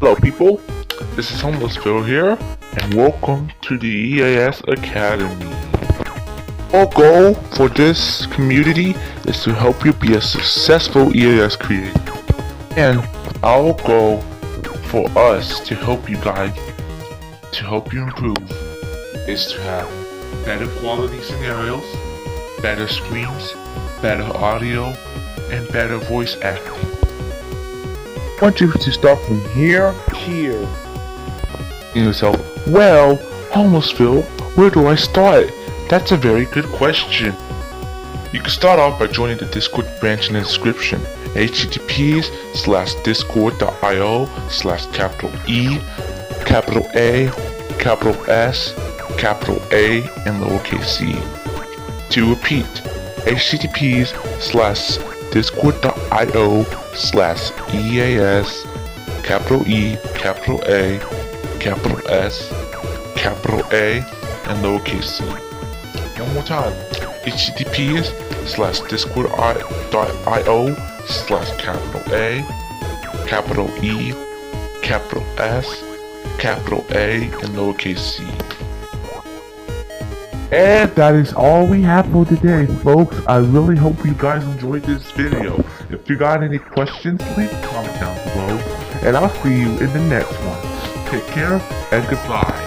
Hello people, this is Homeless Phil here, and welcome to the EAS Academy. Our goal for this community is to help you be a successful EAS creator. And our goal for us to help you guys, to help you improve, is to have better quality scenarios, better screens, better audio, and better voice acting. I want you to start from here. And yourself, well, Homeless Phil, where do I start? That's a very good question. You can start off by joining the Discord branch in the description. https:/discord.io/E, capital A, capital S, capital A, and lowercase c. To repeat, https:/discord.io/EAS, capital E, capital A, capital S, capital A, and lowercase c. One more time, https:/discord.io/capital A, capital E, capital S, capital A, and lowercase c. And that is all we have for today, folks. I really hope you guys enjoyed this video. If you got any questions, leave a comment down below, and I'll see you in the next one. Take care and goodbye.